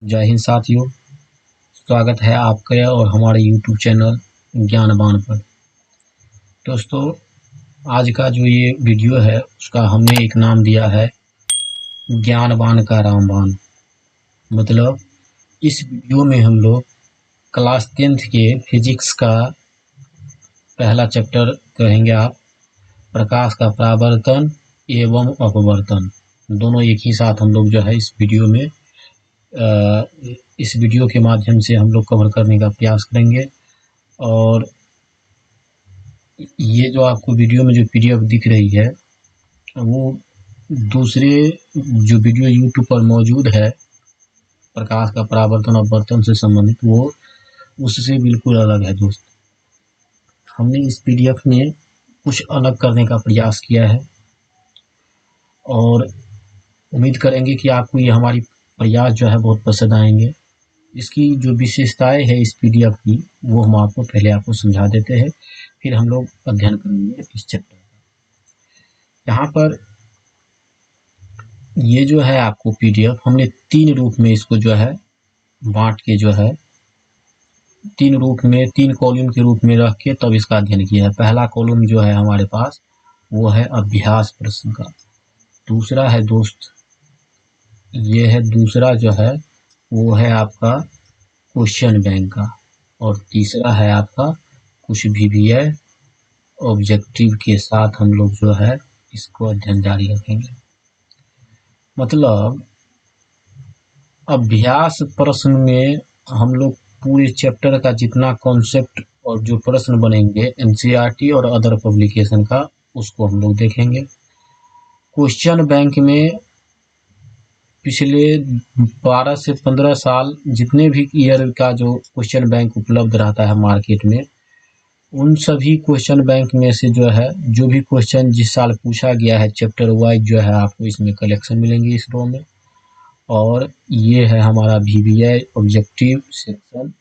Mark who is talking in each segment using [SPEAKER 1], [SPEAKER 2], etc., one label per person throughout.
[SPEAKER 1] जय हिंद साथियों। स्वागत है आपका और हमारे YouTube चैनल ज्ञानवान पर। दोस्तों, आज का जो ये वीडियो है उसका हमने एक नाम दिया है ज्ञानवान का रामबाण। मतलब इस वीडियो में हम लोग क्लास 10th के फिजिक्स का पहला चैप्टर कहेंगे आप, प्रकाश का परावर्तन एवं अपवर्तन। दोनों एक ही साथ हम लोग जो है इस वीडियो के माध्यम से हम लोग कवर करने का प्रयास करेंगे। और ये जो आपको वीडियो में जो PDF दिख रही है वो दूसरे जो वीडियो YouTube पर मौजूद है प्रकाश का परावर्तन और अपवर्तन से संबंधित, वो उससे बिल्कुल अलग है। दोस्त, हमने इस PDF में कुछ अलग करने का प्रयास किया है और उम्मीद करेंगे कि आपको ये हमारी प्रयास जो है बहुत पसंद आएंगे। इसकी जो विशेषताएं है इस PDF की वो हम आपको पहले समझा देते हैं, फिर हम लोग अध्ययन करेंगे इस चैप्टर का। यहाँ पर ये जो है आपको PDF हमने 3 रूप में इसको जो है बांट के जो है 3 रूप में 3 कॉलम के रूप में रख के तब इसका अध्ययन किया है। पहला कॉलम जो है हमारे पास वो है अभ्यास प्रश्न का। दूसरा है दोस्त, ये है दूसरा जो है वो है आपका क्वेश्चन बैंक का। और तीसरा है आपका कुछ VBA ऑब्जेक्टिव के साथ हम लोग जो है इसको अध्ययन जारी रखेंगे। मतलब अभ्यास प्रश्न में हम लोग पूरे चैप्टर का जितना कॉन्सेप्ट और जो प्रश्न बनेंगे NCERT और अदर पब्लिकेशन का, उसको हम लोग देखेंगे। क्वेश्चन बैंक में पिछले 12 से 15 साल जितने भी ईयर का जो क्वेश्चन बैंक उपलब्ध रहता है मार्केट में, उन सभी क्वेश्चन बैंक में से जो है जो भी क्वेश्चन जिस साल पूछा गया है चैप्टर वाइज जो है आपको इसमें कलेक्शन मिलेंगे इस रो में। और ये है हमारा VBA ऑब्जेक्टिव सेक्शन,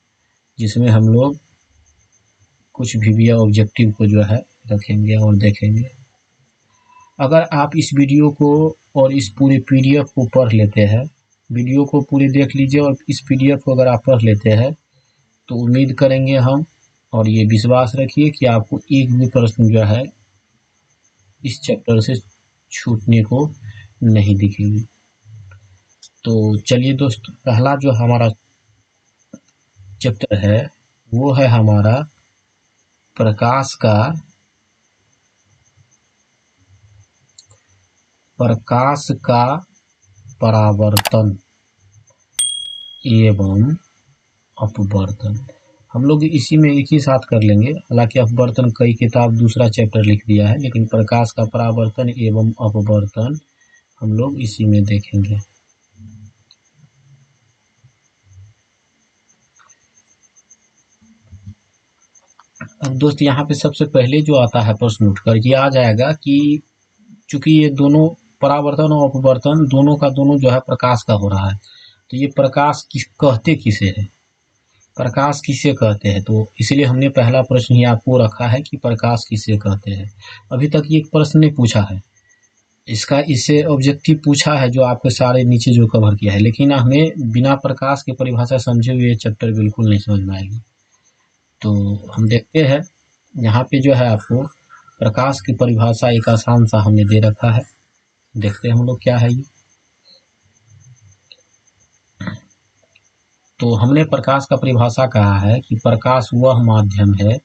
[SPEAKER 1] जिसमें हम लोग कुछ VBA ऑब्जेक्टिव को जो है रखेंगे और देखेंगे। अगर आप इस वीडियो को और इस पूरे PDF को पढ़ लेते हैं, वीडियो को पूरे देख लीजिए और इस PDF को अगर आप पढ़ लेते हैं तो उम्मीद करेंगे हम, और ये विश्वास रखिए कि आपको एक भी प्रश्न जो है इस चैप्टर से छूटने को नहीं दिखेगी। तो चलिए दोस्त, पहला जो हमारा चैप्टर है वो है हमारा प्रकाश का परावर्तन एवं अपवर्तन। हम लोग इसी में एक ही साथ कर लेंगे। हालांकि अपवर्तन कई किताब दूसरा चैप्टर लिख दिया है, लेकिन प्रकाश का परावर्तन एवं अपवर्तन हम लोग इसी में देखेंगे। अब दोस्त, यहाँ पे सबसे पहले जो आता है प्रश्न उठकर ये आ जाएगा कि चूंकि ये दोनों परावर्तन और अपवर्तन दोनों का दोनों जो है प्रकाश का हो रहा है, तो ये प्रकाश कहते किसे है, प्रकाश किसे कहते हैं। तो इसलिए हमने पहला प्रश्न ही आपको रखा है कि प्रकाश किसे कहते हैं। अभी तक ये एक प्रश्न नहीं पूछा है, इससे ऑब्जेक्टिव पूछा है जो आपके सारे नीचे जो कवर किया है, लेकिन हमें बिना प्रकाश की परिभाषा समझे हुए ये चैप्टर बिल्कुल नहीं समझ में आएगी। तो हम देखते हैं, यहाँ पे जो है आपको प्रकाश की परिभाषा एक आसान सा हमने दे रखा है। देखते हैं हम लोग क्या है ये। तो हमने प्रकाश का परिभाषा कहा है कि प्रकाश वह माध्यम है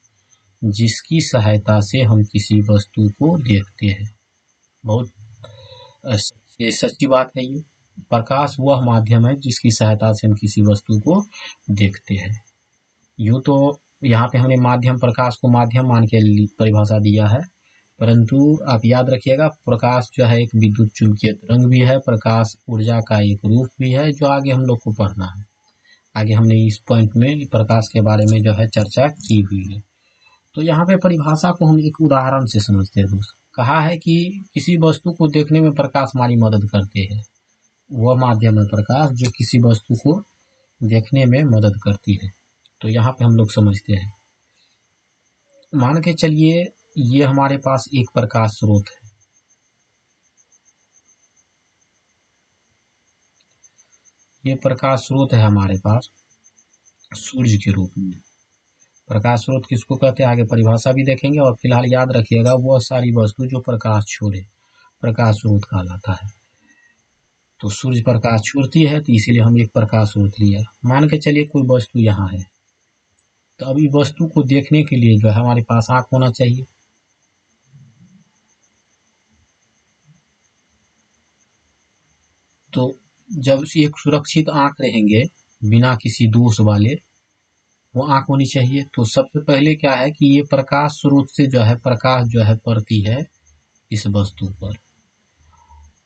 [SPEAKER 1] जिसकी सहायता से हम किसी वस्तु को देखते हैं। बहुत ये सच्ची बात है। ये प्रकाश वह माध्यम है जिसकी सहायता से हम किसी वस्तु को देखते हैं। यूँ तो यहाँ पे हमने माध्यम, प्रकाश को माध्यम मान के परिभाषा दिया है, परंतु आप याद रखिएगा प्रकाश जो है एक विद्युत चुंबकीय तरंग भी है, प्रकाश ऊर्जा का एक रूप भी है, जो आगे हम लोग को पढ़ना है। आगे हमने इस पॉइंट में प्रकाश के बारे में जो है चर्चा की हुई है। तो यहाँ पे परिभाषा को हम एक उदाहरण से समझते हैं दोस्त। कहा है कि किसी वस्तु को देखने में प्रकाश हमारी मदद करते हैं। वह माध्यम है प्रकाश जो किसी वस्तु को देखने में मदद करती है। तो यहाँ पे हम लोग समझते हैं, मान के चलिए ये हमारे पास एक प्रकाश स्रोत है। ये प्रकाश स्रोत है हमारे पास सूर्य के रूप में। प्रकाश स्रोत किसको कहते हैं आगे परिभाषा भी देखेंगे, और फिलहाल याद रखिएगा वह सारी वस्तु जो प्रकाश छोड़े प्रकाश स्रोत कहलाता है। तो सूर्य प्रकाश छोड़ती है, तो इसीलिए हम एक प्रकाश स्रोत लिया। मान के चलिए कोई वस्तु यहाँ है, तो अभी वस्तु को देखने के लिए जो है हमारे पास आँख होना चाहिए। तो जब एक सुरक्षित आँख रहेंगे बिना किसी दोष वाले, वो आँख होनी चाहिए। तो सबसे पहले क्या है कि ये प्रकाश स्रोत से जो है प्रकाश जो है पड़ती है इस वस्तु पर।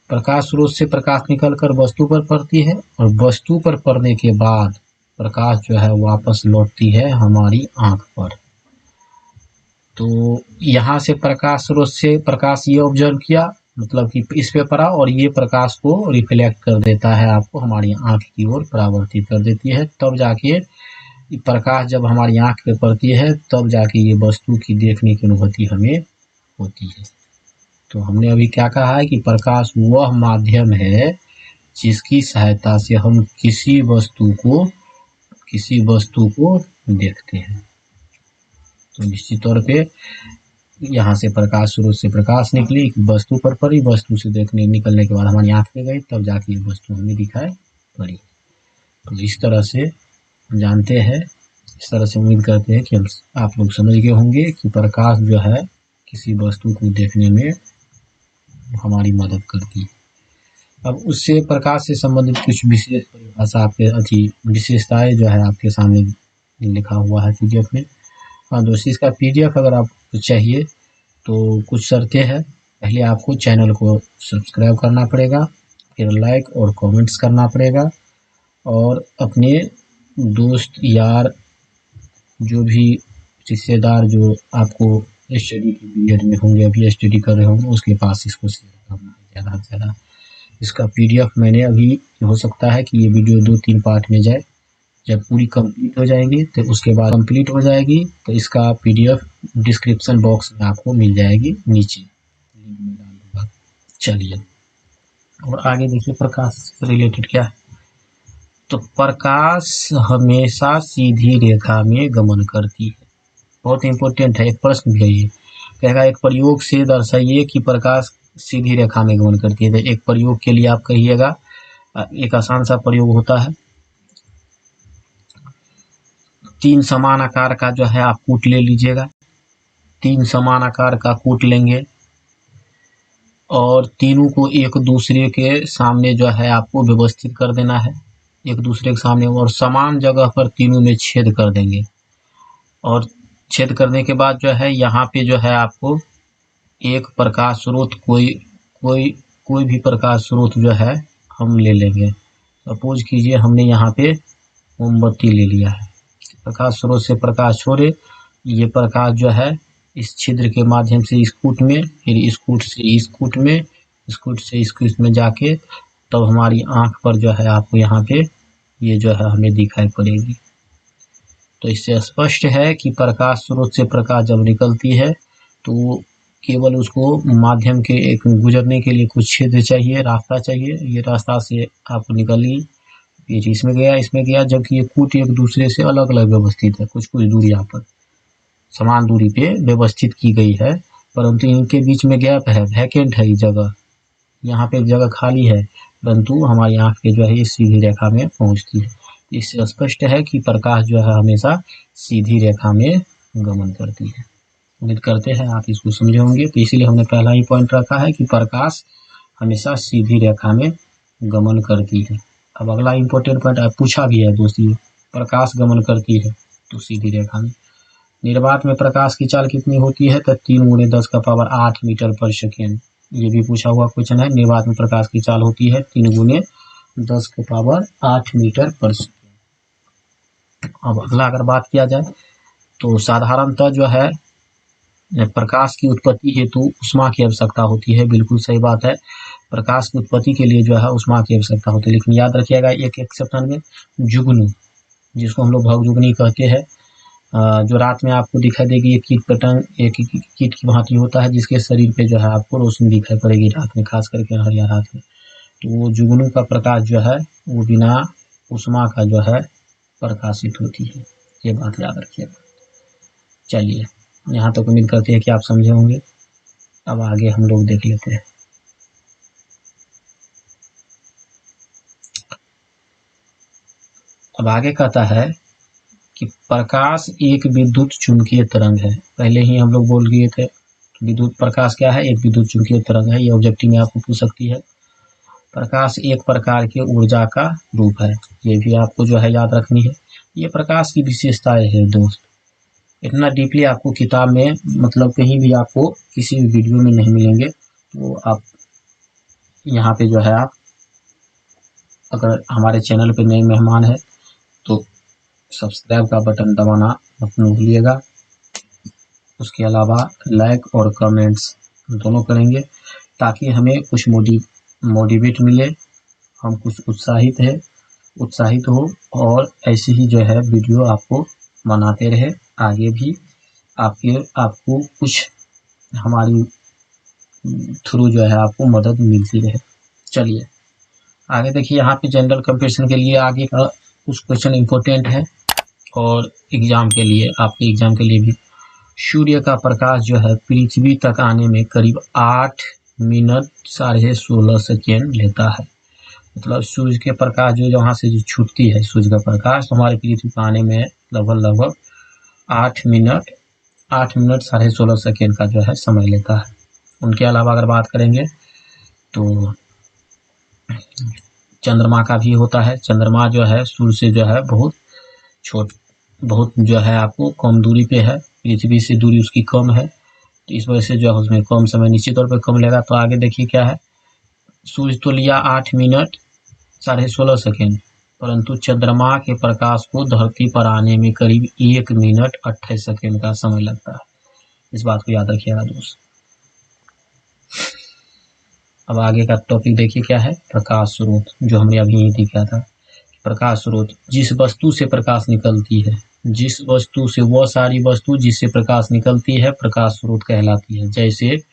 [SPEAKER 1] प्रकाश स्रोत से प्रकाश निकलकर वस्तु पर पड़ती है, और वस्तु पर पड़ने के बाद प्रकाश जो है वापस लौटती है हमारी आँख पर। तो यहाँ से प्रकाश स्रोत से प्रकाश ये ऑब्जर्व किया, मतलब कि इस पे पड़ा, और ये प्रकाश को रिफ्लेक्ट कर देता है, आपको हमारी आँख की ओर परावर्तित कर देती है। तब जाके प्रकाश जब हमारी आँख पे पड़ती है तब जाके ये वस्तु की देखने की अनुभूति हमें होती है। तो हमने अभी क्या कहा है कि प्रकाश वह माध्यम है जिसकी सहायता से हम किसी वस्तु को देखते हैं। तो निश्चित तौर पे यहाँ से प्रकाश स्रोत से प्रकाश निकली, वस्तु पर पड़ी, वस्तु से देखने निकलने के बाद हमारी आँख पे गई, तब जाके ये वस्तु हमें दिखाई पड़ी। तो इस तरह से जानते हैं, इस तरह से उम्मीद करते हैं कि आप लोग समझ गए होंगे कि प्रकाश जो है किसी वस्तु को देखने में हमारी मदद करती है। अब उससे प्रकाश से संबंधित कुछ विशेष परिभाषा आपके विशेषताएं जो है आपके सामने लिखा हुआ है पीडीएफ में। हाँ दोस्तों, इसका पीडीएफ अगर आपको चाहिए तो कुछ शर्तें हैं। पहले आपको चैनल को सब्सक्राइब करना पड़ेगा, फिर लाइक और कमेंट्स करना पड़ेगा, और अपने दोस्त यार जो भी रिश्तेदार जो आपको स्टडी के पीरियड में होंगे, अभी स्टडी कर रहे होंगे, उसके पास इसको शेयर करना है ज़्यादा से ज़्यादा। इसका पीडीएफ मैंने अभी, हो सकता है कि ये वीडियो 2-3 पार्ट में जाए। जब पूरी कंप्लीट हो जाएगी तो उसके बाद कंप्लीट हो जाएगी तो इसका पीडीएफ डिस्क्रिप्शन बॉक्स में आपको मिल जाएगी, नीचे लिंक में डाल दूँगा। चलिए, और आगे देखिए प्रकाश से रिलेटेड क्या है। तो प्रकाश हमेशा सीधी रेखा में गमन करती है। बहुत इंपॉर्टेंट है, एक प्रश्न भी है ये। कहेगा एक प्रयोग से दर्शाइए कि प्रकाश सीधी रेखा में गमन करती है। तो एक प्रयोग के लिए आप कहिएगा, एक आसान सा प्रयोग होता है। 3 समान आकार का जो है आप कूट ले लीजिएगा। 3 समान आकार का कूट लेंगे, और तीनों को एक दूसरे के सामने जो है आपको व्यवस्थित कर देना है, एक दूसरे के सामने, और समान जगह पर तीनों में छेद कर देंगे। और छेद करने के बाद जो है यहाँ पे जो है आपको एक प्रकाश स्रोत कोई भी प्रकाश स्रोत जो है हम ले लेंगे। सपोज कीजिए हमने यहाँ पे मोमबत्ती ले लिया है। प्रकाश स्रोत से प्रकाश छोड़े, ये प्रकाश जो है इस छिद्र के माध्यम से इस कूट में, फिर इस कूट से इस कूट में, इस कूट से इस कूट में जाके तब हमारी आँख पर जो है आपको यहाँ पे ये जो है हमें दिखाई पड़ेगी। तो इससे स्पष्ट है कि प्रकाश स्रोत से प्रकाश जब निकलती है तो केवल उसको माध्यम के एक गुजरने के लिए कुछ क्षेत्र चाहिए, रास्ता चाहिए। ये रास्ता से आप निकली, ये इसमें गया, जबकि ये कूट एक दूसरे से अलग अलग व्यवस्थित है, कुछ दूरी यहाँ पर समान दूरी पे व्यवस्थित की गई है, परंतु इनके बीच में गैप है, वैकेंट है ये जगह, यहाँ पे एक जगह खाली है, परंतु हमारी आँख के जो है ये सीधी रेखा में पहुँचती है। इससे स्पष्ट है कि प्रकाश जो है हमेशा सीधी रेखा में गमन करती है। उम्मीद करते हैं आप इसको समझे होंगे। तो इसीलिए हमने पहला ही पॉइंट रखा है कि प्रकाश हमेशा सीधी रेखा में गमन करती है। अब अगला इम्पोर्टेंट पॉइंट पूछा भी है दोस्तों, प्रकाश गमन करती है तो सीधी रेखा में। निर्वात में प्रकाश की चाल कितनी होती है? तो 3 × 10⁸ मीटर पर सेकेंड। ये भी पूछा हुआ क्वेश्चन है। निर्वात में प्रकाश की चाल होती है 3 × 10⁸ मीटर पर सेकेंड। अब अगला अगर बात किया जाए तो साधारणतः जो है प्रकाश की उत्पत्ति हेतु उष्मा की आवश्यकता होती है। बिल्कुल सही बात है, प्रकाश की उत्पत्ति के लिए जो है उष्मा की आवश्यकता होती है। लेकिन याद रखिएगा एक एक्सेप्शन में, जुगनू, जिसको हम लोग भवजुगनी कहते हैं, जो रात में आपको दिखाई देगी, एक कीट पतंग एक कीट की भांति होता है जिसके शरीर पे जो है आपको रोशनी दिखाई पड़ेगी रात में, खास करके हरिया रात में। तो वो जुगनू का प्रकाश जो है वो बिना ऊष्मा का जो है प्रकाशित होती है, ये बात याद रखिएगा। चलिए, यहाँ तक उम्मीद करते हैं कि आप समझे होंगे। अब आगे हम लोग देख लेते हैं। अब आगे कहता है कि प्रकाश एक विद्युत चुंबकीय तरंग है। पहले ही हम लोग बोल दिए थे, विद्युत प्रकाश क्या है, एक विद्युत चुंबकीय तरंग है। ये ऑब्जेक्टिव में आपको पूछ सकती है। प्रकाश एक प्रकार की ऊर्जा का रूप है, ये भी आपको जो है याद रखनी है। ये प्रकाश की विशेषताएं है दोस्त, इतना डीपली आपको किताब में मतलब कहीं भी आपको किसी भी वीडियो में नहीं मिलेंगे। तो आप यहाँ पे जो है, आप अगर हमारे चैनल पे नए मेहमान है तो सब्सक्राइब का बटन दबाना मत भूलिएगा। उसके अलावा लाइक और कमेंट्स दोनों करेंगे ताकि हमें कुछ मोटिवेट मिले, हम कुछ उत्साहित हो और ऐसे ही जो है वीडियो आपको बनाते रहे। आगे भी आपको कुछ हमारी थ्रू जो है आपको मदद मिलती रहे। चलिए आगे देखिए, यहाँ पे जनरल कंपटीशन के लिए आगे का कुछ क्वेश्चन इंपॉर्टेंट है और एग्जाम के लिए, आपके एग्जाम के लिए भी। सूर्य का प्रकाश जो है पृथ्वी तक आने में करीब 8 मिनट 16.5 सेकेंड लेता है। मतलब सूर्य के प्रकाश जो यहाँ से जो छूटती है, सूर्य का प्रकाश हमारे पृथ्वी पर आने में लगभग 8 मिनट 16.5 सेकेंड का जो है समय लेता है। उनके अलावा अगर बात करेंगे तो चंद्रमा का भी होता है। चंद्रमा जो है सूर्य से जो है बहुत जो है आपको कम दूरी पे है, पृथ्वी से दूरी उसकी कम है, तो इस वजह से जो है उसमें कम समय निश्चित तौर पे कम लेगा। तो आगे देखिए क्या है, सूर्य तो लिया 8 मिनट 16.5 सेकेंड, परंतु चंद्रमा के प्रकाश को धरती पर आने में करीब 1 मिनट 28 सेकेंड का समय लगता है। इस बात को याद रखिएगा दोस्त। अब आगे का टॉपिक देखिए क्या है, प्रकाश स्रोत, जो हमने अभी ही दिखा था। प्रकाश स्रोत, जिस वस्तु से प्रकाश निकलती है, जिस वस्तु से, वह सारी वस्तु जिससे प्रकाश निकलती है प्रकाश स्रोत कहलाती है। जैसे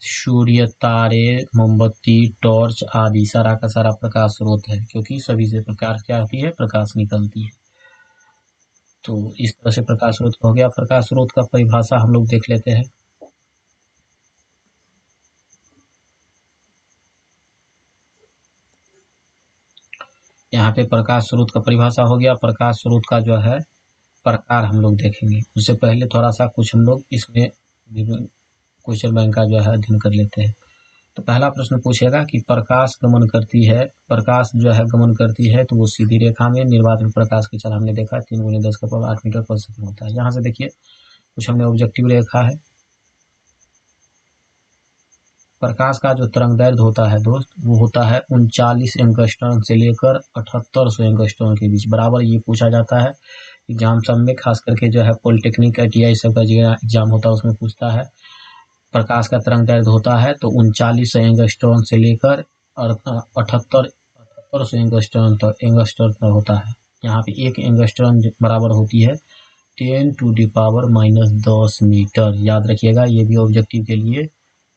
[SPEAKER 1] सूर्य, तारे, मोमबत्ती, टॉर्च आदि सारा का सारा प्रकाश स्रोत है, क्योंकि सभी से प्रकाश क्या होती है, प्रकाश निकलती है। तो इस तरह से प्रकाश स्रोत हो गया। प्रकाश स्रोत का परिभाषा हम लोग देख लेते हैं। यहाँ पे प्रकाश स्रोत का परिभाषा हो गया। प्रकाश स्रोत का जो है प्रकार हम लोग देखेंगे, उससे पहले थोड़ा सा कुछ हम लोग इसमें क्वेश्चन बैंक का जो है अध्ययन कर लेते हैं। तो पहला प्रश्न पूछेगा कि प्रकाश गमन करती है, प्रकाश जो है गमन करती है तो वो सीधी रेखा में, निर्वात में प्रकाश की चाल हमने देखा 3 × 10⁸ मीटर पर सेकंड होता है। यहाँ से देखिए कुछ हमने ऑब्जेक्टिव रेखा है। प्रकाश का जो तरंग दैर्ध्य होता है दोस्त, वो होता है 39 एंगस्ट्रॉम से लेकर 7800 एंगस्ट्रॉम के बीच बराबर। ये पूछा जाता है एग्जाम सब में, खास करके जो है पॉलिटेक्निक ITI सब का एग्जाम होता है उसमें पूछता है। प्रकाश का तरंग दैर्ध्य होता है तो 39 एंगस्ट्रॉम से लेकर और 7800 एंगस्ट्रॉम तक होता है। यहाँ पे 1 एंगस्ट्रॉम बराबर होती है 10⁻⁻10 मीटर। याद रखिएगा, ये भी ऑब्जेक्टिव के लिए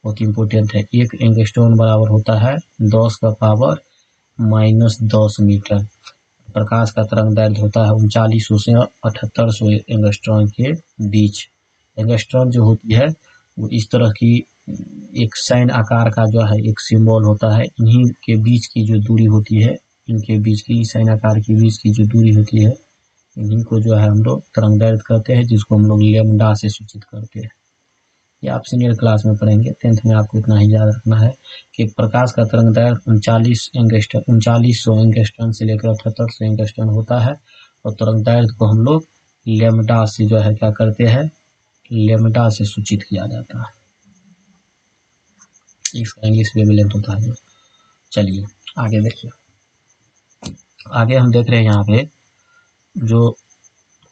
[SPEAKER 1] बहुत इंपॉर्टेंट है। 1 एंगस्ट्रॉम बराबर होता है 10⁻⁻10 मीटर। प्रकाश का तरंग दैर्ध्य होता है 3900 से 7800 एंगस्ट्रॉम के बीच। एंगस्ट्रॉम जो होती है वो इस तरह की एक साइन आकार का जो है एक सिंबल होता है। इन्हीं के बीच की जो दूरी होती है, इनके बीच की साइन आकार के बीच की जो दूरी होती है, इन्हीं को जो है हम लोग तरंग दैर्ध्य कहते हैं, जिसको हम लोग लैम्डा से सूचित करते हैं। ये आप सीनियर क्लास में पढ़ेंगे, 10th में आपको इतना ही याद रखना है कि प्रकाश का तरंग दैर्ध्य 3900 एंगस्ट्रॉम से लेकर 7800 एंगस्ट्रॉम होता है और तरंग दैर्ध्य को हम लोग लैम्डा से जो है क्या करते हैं, लैम्डा से सूचित किया जाता है। इसका इंग्लिश वेवलेंथ होता है। चलिए आगे देखिए, आगे हम देख रहे हैं यहाँ पे जो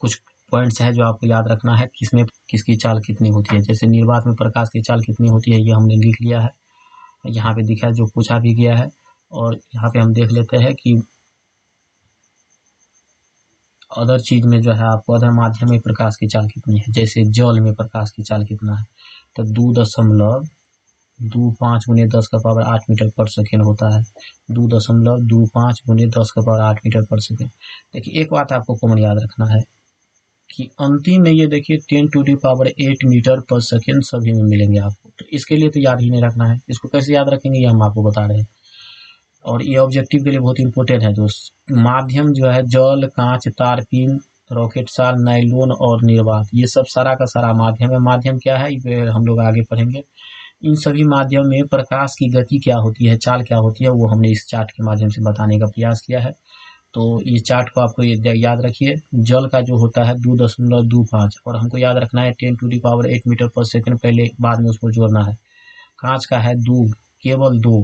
[SPEAKER 1] कुछ पॉइंट्स है जो आपको याद रखना है, किसमें किसकी चाल कितनी होती है। जैसे निर्वात में प्रकाश की चाल कितनी होती है, ये हमने लिख लिया है, यहाँ पे दिखा है, जो पूछा भी गया है। और यहाँ पे हम देख लेते हैं कि अदर चीज में जो है आपको अदर माध्यम में प्रकाश की चाल कितनी है। जैसे जल में प्रकाश की चाल कितना है, तो 2.25 गुने 10⁻8 मीटर पर सेकेंड होता है। 2.25 गुने 10⁻8 मीटर पर सेकेंड। देखिए एक बात आपको कॉमन याद रखना है कि अंतिम में ये देखिए 10⁸ मीटर पर सेकेंड सभी में मिलेंगे आपको। तो इसके लिए तो याद ही नहीं रखना है, इसको कैसे याद रखेंगे ये हम आपको बता रहे हैं। और ये ऑब्जेक्टिव के लिए बहुत इंपॉर्टेंट है दोस्त। माध्यम जो है जल, कांच, तार, पिन, रॉकेट साल, नाइलोन और निर्वात, ये सब सारा का सारा माध्यम है। माध्यम क्या है ये हम लोग आगे पढ़ेंगे। इन सभी माध्यम में प्रकाश की गति क्या होती है, चाल क्या होती है, वो हमने इस चार्ट के माध्यम से बताने का प्रयास किया है। तो ये चार्ट को आपको याद रखिए। जल का जो होता है 2.25 और हमको याद रखना है 10⁸ मीटर पर सेकेंड, पहले बाद में उसको जोड़ना है। कांच का है केवल 2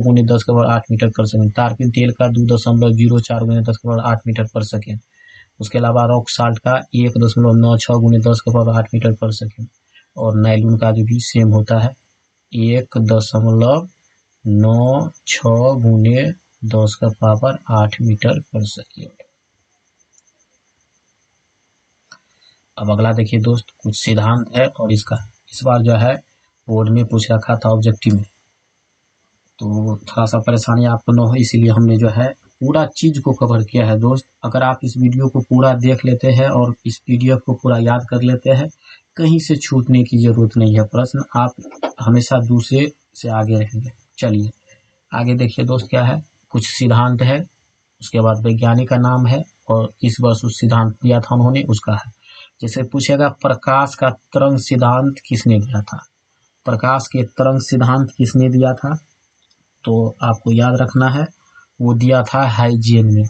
[SPEAKER 1] गुने 10⁸8 मीटर पर सेकेंड। तारपीन तेल का 2.04 गुने 10⁸8 मीटर पर सेकेंड। उसके अलावा रॉक साल्ट का 1.96 गुने 10⁸8 मीटर पर सेकेंड। और नाइलून का जो भी सेम होता है 1.96 गुने 10⁸8 मीटर पर सेकेंड। अब अगला देखिए दोस्त, कुछ सिद्धांत है और इसका इस बार जो है बोर्ड में पूछ रखा था ऑब्जेक्टिव में, तो थोड़ा सा परेशानी आपको न हो इसीलिए हमने जो है पूरा चीज को कवर किया है दोस्त। अगर आप इस वीडियो को पूरा देख लेते हैं और इस PDF को पूरा याद कर लेते हैं, कहीं से छूटने की जरूरत नहीं है प्रश्न, आप हमेशा दूसरे से आगे रहेंगे। चलिए आगे देखिए दोस्त, क्या है, कुछ सिद्धांत है, उसके बाद वैज्ञानिक का नाम है और किस वर्ष उस सिद्धांत दिया था उन्होंने उसका है। जैसे पूछेगा प्रकाश का तरंग सिद्धांत किसने दिया था, प्रकाश के तरंग सिद्धांत किसने दिया था, तो आपको याद रखना है वो दिया था हाइजेन ने।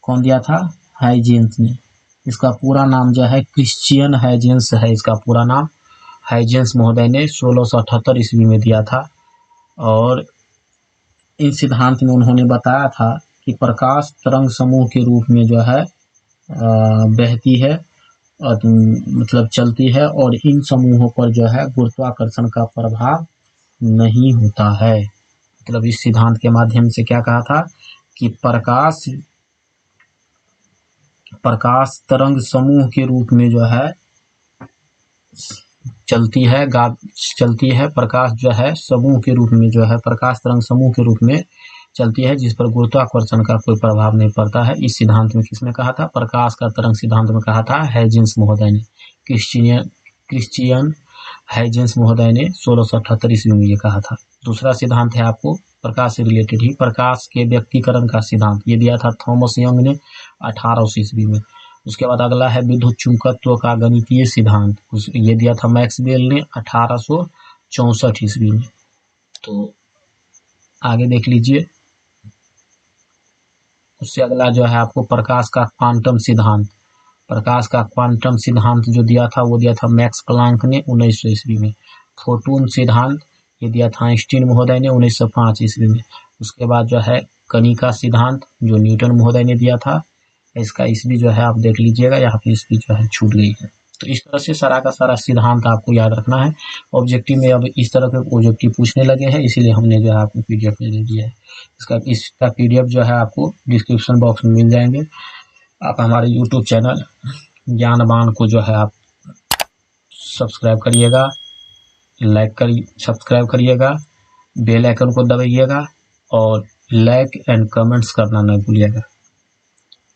[SPEAKER 1] कौन दिया था, हाइजेंस ने। इसका पूरा नाम जो है क्रिश्चियन हाइजेंस है, इसका पूरा नाम। हाइजेंस महोदय ने 1678 ईस्वी में दिया था। और इन सिद्धांत में उन्होंने बताया था कि प्रकाश तरंग समूह के रूप में जो है बहती है और मतलब चलती है, और इन समूहों पर जो है गुरुत्वाकर्षण का प्रभाव नहीं होता है। मतलब इस सिद्धांत के माध्यम से क्या कहा था कि प्रकाश तरंग समूह के रूप में जो है चलती है, प्रकाश जो है समूह के रूप में जो है, प्रकाश तरंग समूह के रूप में चलती है जिस पर गुरुत्वाकर्षण का कोई प्रभाव नहीं पड़ता है। इस सिद्धांत में किसने कहा था, प्रकाश का तरंग सिद्धांत में कहा था हाइजेंस महोदय ने। क्रिश्चियन हाइजेंस महोदय ने 1678 ईस्वी में ये कहा था। दूसरा सिद्धांत है आपको प्रकाश से रिलेटेड ही, प्रकाश के व्यक्तीकरण का सिद्धांत, ये दिया था थॉमस यंग ने 1800 ईस्वी में। उसके बाद अगला है विद्युत चुंबकत्व का गणितीय सिद्धांत, ये दिया था मैक्सवेल ने 1864 ईस्वी में। तो आगे देख लीजिए, उससे अगला जो है आपको प्रकाश का क्वांटम सिद्धांत। प्रकाश का क्वांटम सिद्धांत जो दिया था वो दिया था मैक्स प्लांक ने 1900 ईस्वी में। फोटोन सिद्धांत ये दिया था आइंस्टीन महोदय ने 1905 ईस्वी में। उसके बाद जो है कणिका सिद्धांत जो न्यूटन महोदय ने दिया था, इसका ईस्वी जो है आप देख लीजिएगा, यहाँ पे ईस्वी जो है छूट गई है। तो इस तरह से सारा का सारा सिद्धांत आपको याद रखना है। ऑब्जेक्टिव में अब इस तरह के ऑब्जेक्टिव पूछने लगे हैं, इसीलिए हमने जो है आपको PDF में दे दिया है। इसका PDF जो है आपको डिस्क्रिप्शन बॉक्स में मिल जाएंगे। आप हमारे YouTube चैनल ज्ञानवान को जो है आप सब्सक्राइब करिएगा, सब्सक्राइब करिएगा, बेल आइकन को दबाइएगा और लाइक एंड कमेंट्स करना न भूलिएगा।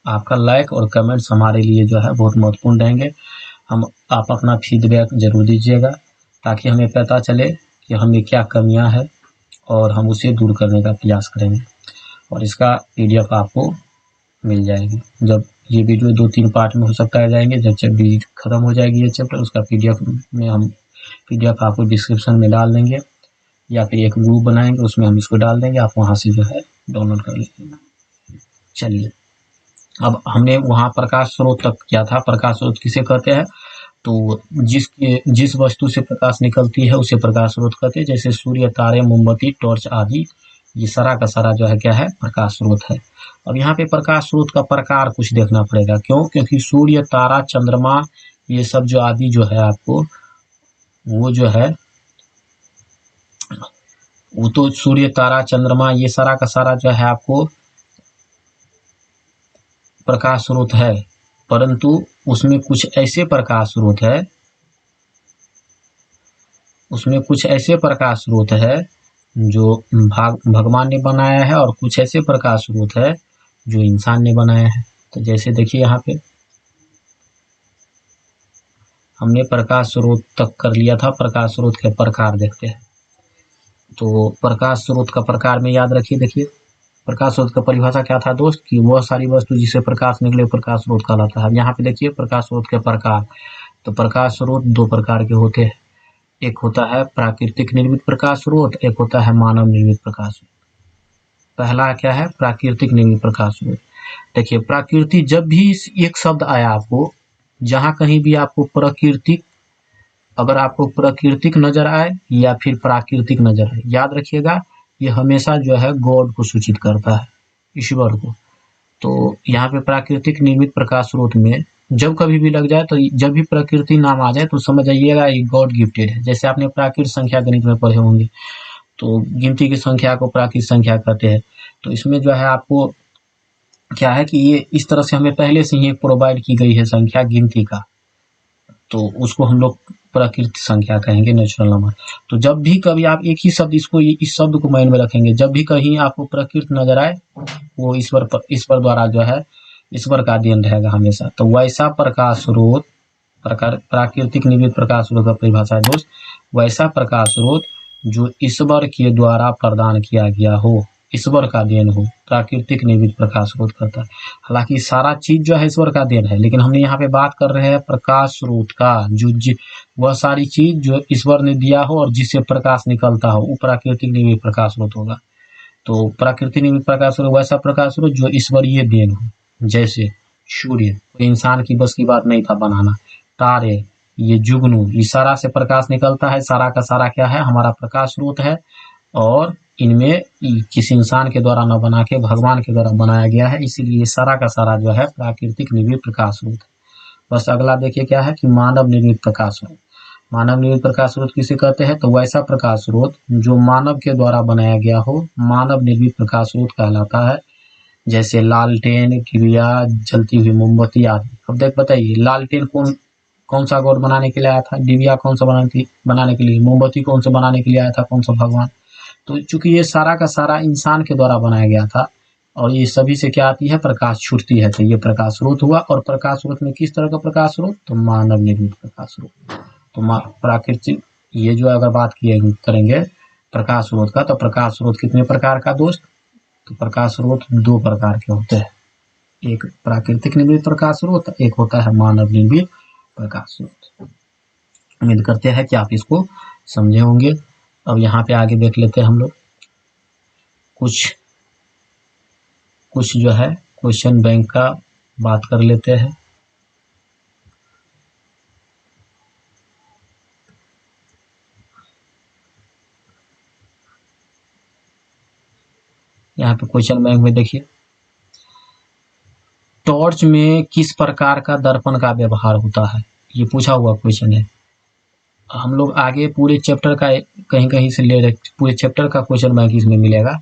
[SPEAKER 1] आपका लाइक और कमेंट्स हमारे लिए जो है बहुत महत्वपूर्ण रहेंगे। आप अपना फीडबैक जरूर दीजिएगा ताकि हमें पता चले कि हमें क्या कमियां हैं और हम उसे दूर करने का प्रयास करेंगे। और इसका PDF आपको मिल जाएगी। जब ये वीडियो 2-3 पार्ट में हो सकता है जाएंगे, जब चैप्टर खत्म हो जाएगी ये चैप्टर, उसका PDF आपको डिस्क्रिप्शन में डाल देंगे या फिर एक ग्रुप बनाएंगे उसमें हम इसको डाल देंगे, आप वहाँ से जो है डाउनलोड कर लीजिएगा। चलिए, अब हमने वहाँ प्रकाश स्रोत तक किया था। प्रकाश स्रोत किसे कहते हैं, तो जिस वस्तु से प्रकाश निकलती है उसे प्रकाश स्रोत कहते हैं। जैसे सूर्य, तारे, मोमबत्ती, टॉर्च आदि, ये सारा का सारा जो है क्या है, प्रकाश स्रोत है। अब यहाँ पे प्रकाश स्रोत का प्रकार कुछ देखना पड़ेगा, क्यों, क्योंकि सूर्य, तारा, चंद्रमा, ये सब जो आदि जो है आपको वो जो है वो तो सूर्य, तारा, चंद्रमा, ये सारा का सारा जो है आपको प्रकाश स्रोत है, परंतु उसमें कुछ ऐसे प्रकाश स्रोत है उसमें कुछ ऐसे प्रकाश स्रोत है जो भगवान ने बनाया है और कुछ ऐसे प्रकाश स्रोत है जो इंसान ने बनाया है। तो जैसे देखिए यहाँ पे हमने प्रकाश स्रोत तक कर लिया था, प्रकाश स्रोत के प्रकार देखते हैं। तो प्रकाश स्रोत का प्रकार में याद रखिए, देखिए प्रकाश स्रोत का परिभाषा क्या था दोस्त, कि वह सारी वस्तु जिसे प्रकाश निकले प्रकाश स्रोत कहलाता है। यहाँ पे देखिए प्रकाश स्रोत के प्रकार, तो प्रकाश स्रोत दो प्रकार के होते हैं, एक होता है प्राकृतिक निर्मित प्रकाश स्रोत, एक होता है मानव निर्मित प्रकाश स्रोत। पहला क्या है, प्राकृतिक निर्मित प्रकाश स्रोत। देखिए प्राकृतिक, जब भी एक शब्द आया आपको, जहां कहीं भी आपको प्राकृतिक, अगर आपको प्राकृतिक नजर आए या फिर प्राकृतिक नजर आए, याद रखिएगा ये हमेशा जो है गॉड को सूचित करता है, ईश्वर को। तो यहाँ पे प्राकृतिक निर्मित प्रकाश स्रोत में जब कभी भी लग जाए, तो जब भी प्रकृति नाम आ जाए तो समझ जाइएगा ये गॉड गिफ्टेड है। जैसे आपने प्राकृत संख्या गणित में पढ़े होंगे, तो गिनती की संख्या को प्राकृत संख्या कहते हैं। तो इसमें जो है आपको क्या है कि ये इस तरह से हमें पहले से ही प्रोवाइड की गई है संख्या गिनती का, तो उसको हम लोग प्राकृतिक संख्या कहेंगे, नेचुरल नंबर। तो जब भी कभी आप एक ही शब्द, इस शब्द को माइंड में रखेंगे, जब भी कहीं आपको प्रकृति नजर आए, वो ईश्वर द्वारा जो है, ईश्वर का अध्ययन रहेगा हमेशा। तो वैसा प्रकाश स्रोत, प्राकृतिक निर्मित प्रकाश स्रोत का परिभाषा है दोस्त, वैसा प्रकाश स्रोत जो ईश्वर के द्वारा प्रदान किया गया हो, ईश्वर का देन हो, प्राकृतिक निर्मित प्रकाश स्रोत करता है। हालांकि सारा चीज जो है ईश्वर का देन है, लेकिन हमने यहाँ पे बात कर रहे हैं प्रकाश स्रोत का, जो वह सारी चीज जो ईश्वर ने दिया हो और जिससे प्रकाश निकलता हो, वो प्राकृतिक निर्मित प्रकाश स्रोत होगा। तो प्राकृतिक निर्मित प्रकाश स्रोत वैसा प्रकाश स्रोत जो ईश्वरीय देन हो, जैसे सूर्य, इंसान की बस की बात नहीं था बनाना, तारे, ये जुगनू, इशारा से प्रकाश निकलता है, सारा का सारा क्या है, हमारा प्रकाश स्रोत है। और इनमें किसी इंसान के द्वारा न बना के भगवान के द्वारा बनाया गया है, इसीलिए सारा का सारा जो है प्राकृतिक निर्मित प्रकाश स्रोत है। बस अगला देखिए क्या है कि मानव निर्मित प्रकाश स्रोत। मानव निर्मित प्रकाश स्रोत किसे कहते हैं, तो वैसा प्रकाश स्रोत जो मानव के द्वारा बनाया गया हो, मानव निर्मित प्रकाश स्रोत कहलाता है। जैसे लालटेन, डिबिया, जलती हुई मोमबत्ती आदि। अब बताइए लालटेन कौन सा गॉड बनाने के लिए आया था, डिबिया कौन सा बनाने के लिए, मोमबत्ती कौन सा बनाने के लिए आया था, कौन सा भगवान। तो चूंकि ये सारा का सारा इंसान के द्वारा बनाया गया था और ये सभी से क्या आती है, प्रकाश छूटती है, तो ये प्रकाश स्रोत हुआ। और प्रकाश स्रोत में किस तरह का प्रकाश स्रोत, तो मानव निर्मित प्रकाश स्रोत। तो प्राकृतिक, ये जो अगर बात करेंगे प्रकाश स्रोत का, तो प्रकाश स्रोत कितने प्रकार का दोस्त, तो प्रकाश स्रोत दो प्रकार के होते हैं, एक प्राकृतिक निर्मित प्रकाश स्रोत, एक होता है मानव निर्मित प्रकाश स्रोत। उम्मीद करते हैं कि आप इसको समझे होंगे। अब यहाँ पे आगे देख लेते हैं हम लोग कुछ जो है क्वेश्चन बैंक का बात कर लेते हैं। यहाँ पे क्वेश्चन बैंक में देखिए, टॉर्च में किस प्रकार का दर्पण का व्यवहार होता है, ये पूछा हुआ क्वेश्चन है। हम लोग आगे पूरे चैप्टर का कहीं से ले रहे, पूरे चैप्टर का क्वेश्चन बैंक इसमें मिलेगा,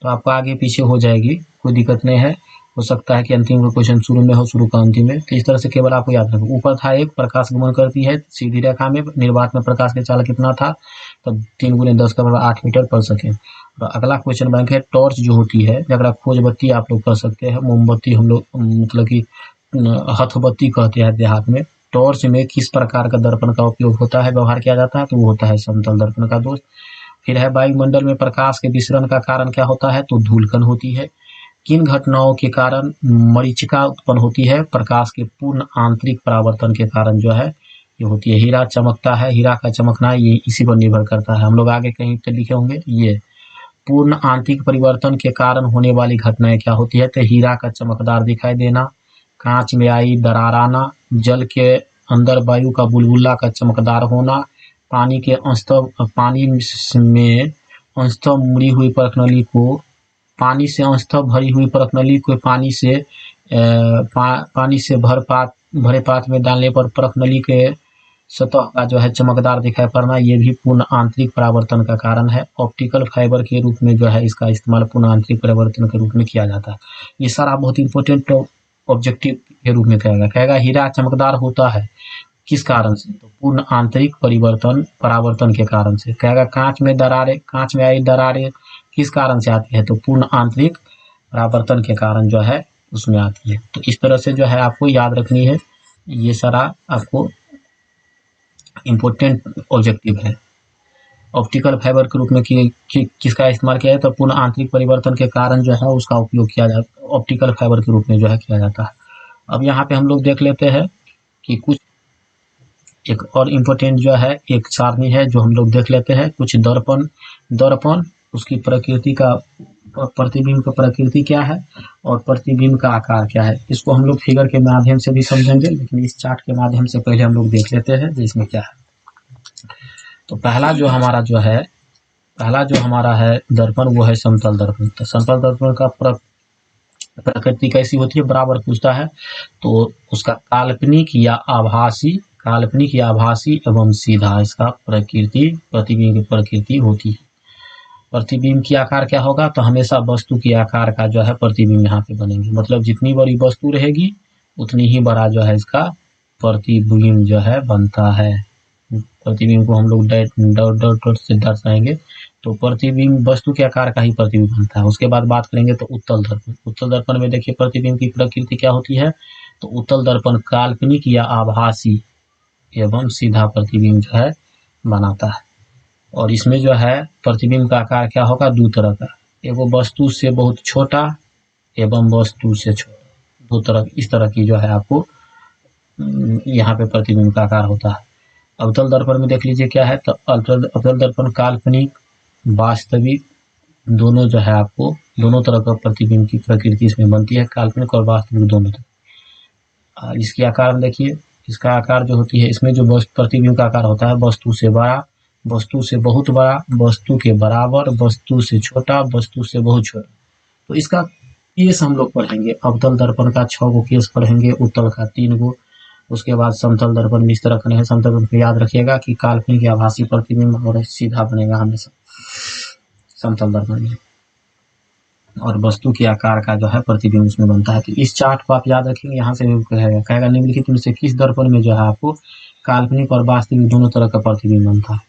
[SPEAKER 1] तो आपको आगे पीछे हो जाएगी, कोई दिक्कत नहीं है। हो सकता है कि अंतिम का क्वेश्चन शुरू में हो, शुरू का अंतिम में, तो इस तरह से केवल आपको याद रखो। ऊपर था एक, प्रकाश गमन करती है सीधी रेखा में, निर्वात में प्रकाश का चाल कितना था, तो 3 × 10 = 8 मीटर पर सेकेंड। तो अगला क्वेश्चन बैंक है, टॉर्च जो होती है, जगह खोज बत्ती आप लोग कर सकते हैं, मोमबत्ती हम लोग मतलब कि हथबत्ती कहते हैं देहात में। टॉर्च में किस प्रकार का दर्पण का उपयोग होता है, व्यवहार किया जाता है, तो वो होता है समतल दर्पण का दोस्त। फिर है वायुमंडल में प्रकाश के विसरण का कारण क्या होता है, तो धूलकण होती है। किन घटनाओं के कारण मरीचिका उत्पन्न होती है, प्रकाश के पूर्ण आंतरिक परावर्तन के कारण जो है ये होती है। हीरा चमकता है, हीरा का चमकना ये इसी पर निर्भर करता है, हम लोग आगे कहीं पे लिखे होंगे। ये पूर्ण आंतरिक परिवर्तन के कारण होने वाली घटनाएं क्या होती है, तो हीरा का चमकदार दिखाई देना, कांच में आई दरार आना, जल के अंदर वायु का बुलबुला का चमकदार होना, पानी में अंशतः मुड़ी हुई परखनली को, पानी से अंशतः भरी हुई परखनली को पानी से भरे पात्र में डालने पर परखनली के सतह का जो है चमकदार दिखाई पड़ना, ये भी पूर्ण आंतरिक परावर्तन का कारण है। ऑप्टिकल फाइबर के रूप में जो है इसका इस्तेमाल पूर्ण आंतरिक परावर्तन के रूप में किया जाता है। ये सारा बहुत इंपॉर्टेंट ऑब्जेक्टिव के रूप में कहेगा हीरा चमकदार होता है किस कारण से, तो पूर्ण आंतरिक परावर्तन के कारण से। कहेगा कांच में आई दरारें किस कारण से आती है, तो पूर्ण आंतरिक परावर्तन के कारण जो है उसमें आती है। तो इस तरह से जो है आपको याद रखनी है, ये सारा आपको इम्पोर्टेंट ऑब्जेक्टिव है। ऑप्टिकल फाइबर के रूप में किसका इस्तेमाल किया जाए, तो पूर्ण आंतरिक परिवर्तन के कारण जो है उसका उपयोग किया जाता, ऑप्टिकल फाइबर के रूप में जो है किया जाता है। अब यहाँ पे हम लोग देख लेते हैं कि कुछ एक और इम्पोर्टेंट जो है एक सारणी है जो हम लोग देख लेते हैं। कुछ दर्पण उसकी प्रकृति का, प्रतिबिंब का प्रकृति क्या है और प्रतिबिंब का आकार क्या है, इसको हम लोग फिगर के माध्यम से भी समझेंगे, लेकिन इस चार्ट के माध्यम से पहले हम लोग देख लेते हैं कि इसमें क्या है। तो पहला जो हमारा है दर्पण, वो है समतल दर्पण। तो समतल दर्पण का प्रकृति कैसी होती है, बराबर पूछता है, तो उसका काल्पनिक या आभासी एवं सीधा इसका प्रतिबिंब की प्रकृति होती है। प्रतिबिंब की आकार क्या होगा, तो हमेशा वस्तु की आकार का जो है प्रतिबिंब यहाँ पे बनेंगे, मतलब जितनी बड़ी वस्तु रहेगी उतनी ही बड़ा जो है इसका प्रतिबिंब जो है बनता है। प्रतिबिंब को हम लोग डॉट से दर्शाएंगे, तो प्रतिबिंब वस्तु के आकार का ही प्रतिबिंब बनता है। उसके बाद बात करेंगे तो उत्तल दर्पण में देखिए प्रतिबिंब की प्रकृति क्या होती है, तो उत्तल दर्पण काल्पनिक या आभासी एवं सीधा प्रतिबिंब जो है बनाता है। और इसमें जो है प्रतिबिंब का आकार क्या होगा, दो तरह का, एगो वस्तु से बहुत छोटा एवं वस्तु से छोटा, दो तरह, इस तरह की जो है आपको यहाँ पे प्रतिबिंब का आकार होता है। अवतल दर्पण में देख लीजिए क्या है, तो अवतल दर्पण काल्पनिक वास्तविक दोनों जो है आपको दोनों तरह का प्रतिबिंब की प्रकृति इसमें बनती है, काल्पनिक और वास्तविक दोनों तरह। इसकी आकार में देखिए, इसका आकार जो होती है, इसमें जो प्रतिबिंब का आकार होता है वस्तु से बड़ा, वस्तु से बहुत बड़ा, वस्तु के बराबर, वस्तु से छोटा, वस्तु से बहुत छोटा। तो इसका केस हम लोग पढ़ेंगे। अवतल दर्पण का 6 गो केस पढ़ेंगे, उत्तल का 3 गो। उसके बाद समतल दर्पण में इस तरह का नहीं है। समतल दर्पण को याद रखिएगा कि काल्पनिक या आभासी प्रतिबिंब और सीधा बनेगा हमेशा समतल दर्पण में, और वस्तु के आकार का जो है प्रतिबिंब उसमें बनता है। तो इस चार्ट को आप याद रखेंगे। यहाँ से कहेगा निम्नलिखित में से किस दर्पण में जो है आपको काल्पनिक और वास्तविक दोनों तरह का प्रतिबिंब बनता है।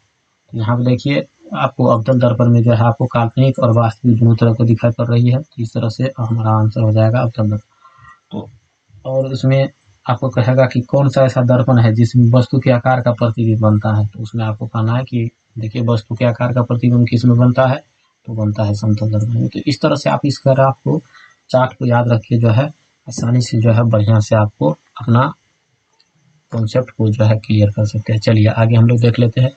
[SPEAKER 1] तो यहाँ पे देखिए आपको अवतल दर्पण में जो है आपको काल्पनिक और वास्तविक दोनों तरह को दिखाई पड़ रही है। तो इस तरह से हमारा आंसर हो जाएगा अवतल दर्पण। तो और इसमें आपको कहेगा कि कौन सा ऐसा दर्पण है जिसमें वस्तु के आकार का प्रतिबिंब बनता है, तो उसमें आपको कहना है कि देखिए वस्तु के आकार का प्रतिबिंब किस में बनता है, तो बनता है समतल दर्पण में। तो इस तरह से आप इस ग्राफ को, चार्ट को याद रखिए, जो है आसानी से जो है बढ़िया से आपको अपना कॉन्सेप्ट को जो है क्लियर कर सकते हैं। चलिए आगे हम लोग देख लेते हैं।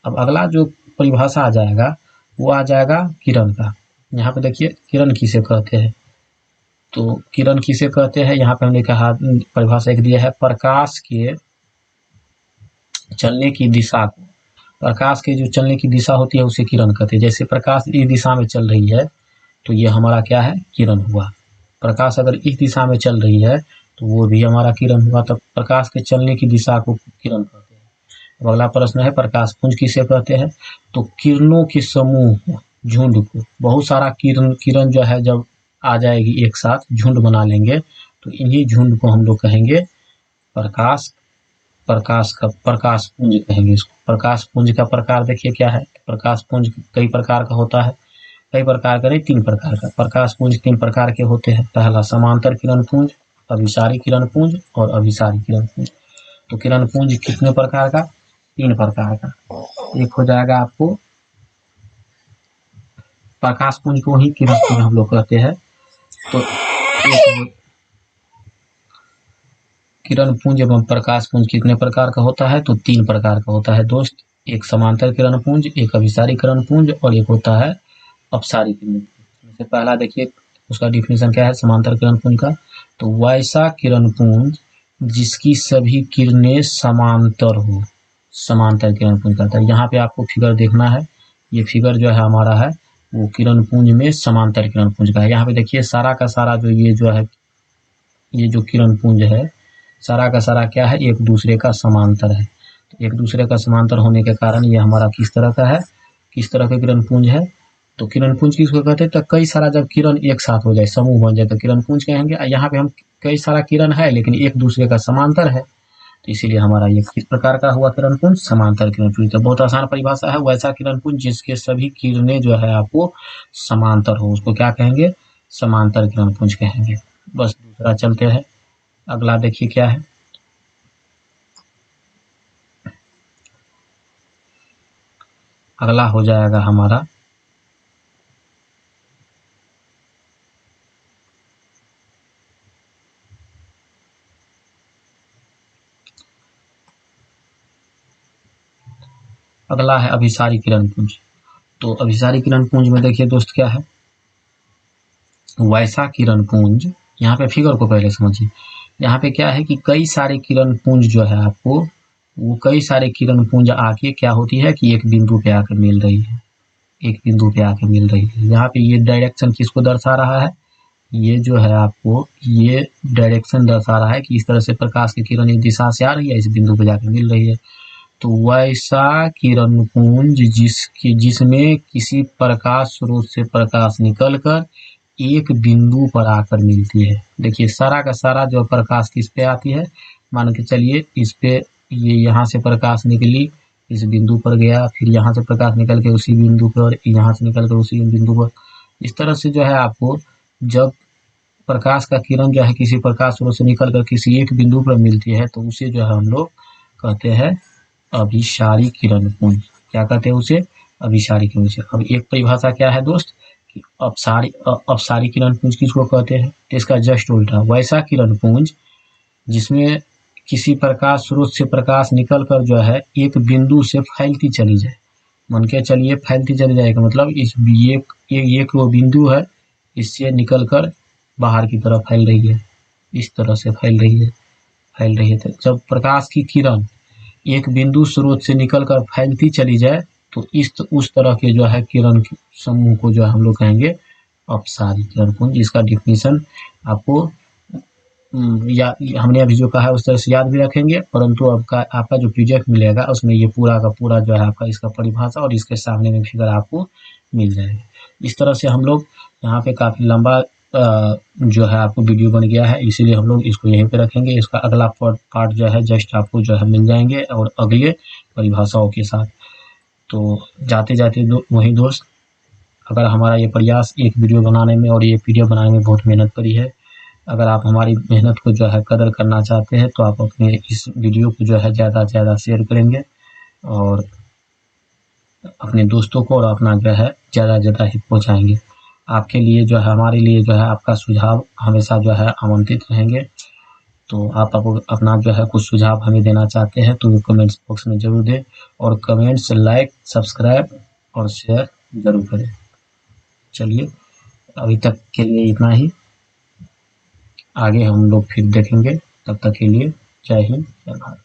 [SPEAKER 1] अब अगला जो परिभाषा आ जाएगा वो आ जाएगा किरण का। यहाँ पे देखिए किरण किसे कहते हैं, तो किरण किसे कहते हैं, यहाँ पे हमने कहा परिभाषा एक दिया है, प्रकाश के चलने की दिशा को, प्रकाश के जो चलने की दिशा होती है उसे किरण कहते हैं। जैसे प्रकाश इस दिशा में चल रही है तो ये हमारा क्या है, किरण हुआ। प्रकाश अगर इस दिशा में चल रही है तो वो भी हमारा किरण हुआ। तब प्रकाश के चलने की दिशा को किरण कहते हैं। अब अगला प्रश्न है प्रकाश पुंज किसे कहते हैं, तो किरणों के समूह, झुंड को, बहुत सारा किरण जो है जब आ जाएगी एक साथ, झुंड बना लेंगे, तो इन्हीं झुंड को हम लोग कहेंगे प्रकाश पुंज कहेंगे इसको। प्रकाश पुंज का प्रकार देखिए क्या है, प्रकाश पुंज कई प्रकार का होता है, कई प्रकार का नहीं, 3 प्रकार का प्रकाश पुंज 3 प्रकार के होते हैं। पहला समांतर किरण पुंज, अभिसारी किरण पुंज और अभिसारी किरण पुंज। तो किरण पुंज कितने प्रकार का, 3 प्रकार का। एक हो जाएगा आपको प्रकाश पुंज को ही किरण पुंज हम लोग कहते हैं। तो किरण पुंज एवं प्रकाश पुंज कितने प्रकार का होता है, तो 3 प्रकार का होता है दोस्त। एक समांतर किरण पुंज, एक अभिसारी किरण पुंज और एक होता है अपसारी किरण पुंज। जैसे पहला देखिए उसका डिफिनेशन क्या है समांतर किरण पुंज का, तो वैसा किरण पुंज जिसकी सभी किरणें समांतर हो, समांतर किरण पुंज कहता है। यहाँ पे आपको फिगर देखना है, ये फिगर जो है हमारा है वो किरण पुंज में समांतर किरण पुंज का है। यहाँ पे देखिए सारा का सारा जो ये जो है, ये जो किरण पुंज है सारा का सारा क्या है, एक दूसरे का समांतर है। तो एक दूसरे का समांतर होने के कारण ये हमारा किस तरह का है, किस तरह का किरण पुंज है, तो किरण पुंज किसको कहते हैं, तो कई सारा जब किरण एक साथ हो जाए, समूह बन जाए तो किरण पुंज कहेंगे। यहाँ पे हम कई सारा किरण है लेकिन एक दूसरे का समांतर है, तो इसीलिए हमारा ये किस प्रकार का हुआ किरण पुंज, समांतर किरण पुंज। तो बहुत आसान परिभाषा है, वैसा किरण पुंज जिसके सभी किरणें जो है आपको समांतर हो, उसको क्या कहेंगे, समांतर किरण पुंज कहेंगे। बस दूसरा चलते हैं, अगला देखिए क्या है। अगला हो जाएगा हमारा अगला है अभिसारी किरण पुंज। तो अभिसारी किरण पुंज में देखिए दोस्त क्या है, वैसा किरण पुंज, यहाँ पे फिगर को पहले समझिए। यहाँ पे क्या है कि कई सारे किरण पुंज जो है आपको, वो कई सारे किरण पुंज आके क्या होती है कि एक बिंदु पे आकर मिल रही है, एक बिंदु पे आकर मिल रही है। यहाँ पे ये डायरेक्शन किसको दर्शा रहा है, ये जो है आपको ये डायरेक्शन दर्शा रहा है कि इस तरह से प्रकाश की किरण इस दिशा से आ रही है, इस बिंदु पे जाकर मिल रही है। तो वैसा किरण पुंज जिसमें किसी प्रकाश स्रोत से प्रकाश निकलकर एक बिंदु पर आकर मिलती है। देखिए सारा का सारा जो प्रकाश किस पे आती है, मान के चलिए इस पे, ये यहाँ से प्रकाश निकली, इस बिंदु पर गया, फिर यहाँ से प्रकाश निकल के उसी बिंदु पर, यहाँ से निकल कर उसी बिंदु पर। इस तरह से जो है आपको जब प्रकाश का किरण जो है किसी प्रकाश स्रोत से निकल कर किसी एक बिंदु पर मिलती है, तो उसे जो है हम लोग कहते हैं अभिसारी किरण पुंज। क्या कहते हैं उसे, अभिसारी किरण पुंज। अब एक परिभाषा क्या है दोस्त कि अपसारी किरण पुंज किसको कहते हैं, इसका जस्ट उल्टा, वैसा किरण पुंज जिसमें किसी प्रकाश स्रोत से प्रकाश निकलकर जो है एक बिंदु से फैलती चली जाए। मान के चलिए फैलती चली जाएगा, मतलब इस एक वो बिंदु है, इससे निकलकर बाहर की तरफ फैल रही है, इस तरह से फैल रही है। तो जब प्रकाश की किरण एक बिंदु स्रोत से निकलकर फैलती चली जाए, तो उस तरह के जो है किरण समूह को जो है हम लोग कहेंगे अपसारी किरण पुंज। इसका डिफिनीशन आपको या हमने अभी जो कहा है उस तरह से याद भी रखेंगे, परंतु आपका जो पीडीएफ मिलेगा उसमें ये पूरा का पूरा जो है आपका इसका परिभाषा और इसके सामने में फिगर आपको मिल जाएगा। इस तरह से हम लोग यहाँ पे काफ़ी लंबा जो है आपको वीडियो बन गया है, इसीलिए हम लोग इसको यहीं पे रखेंगे। इसका अगला पार्ट जो है जस्ट आपको जो है मिल जाएंगे और अगले परिभाषाओं के साथ। तो जाते जाते वही दोस्त, अगर हमारा ये प्रयास एक वीडियो बनाने में और ये पीडीएफ बनाने में बहुत मेहनत करी है, अगर आप हमारी मेहनत को जो है कदर करना चाहते हैं तो आप अपने इस वीडियो को जो है ज़्यादा से ज़्यादा शेयर करेंगे और अपने दोस्तों को और अपना जो है ज़्यादा से ज़्यादा हित पहुँचाएंगे। आपके लिए जो है, हमारे लिए जो है आपका सुझाव हमेशा जो है आमंत्रित रहेंगे। तो आप अपना जो है कुछ सुझाव हमें देना चाहते हैं तो कमेंट्स बॉक्स में ज़रूर दें, और कमेंट्स, लाइक, सब्सक्राइब और शेयर ज़रूर करें। चलिए अभी तक के लिए इतना ही, आगे हम लोग फिर देखेंगे। तब तक के लिए जय हिंद, जय भारत।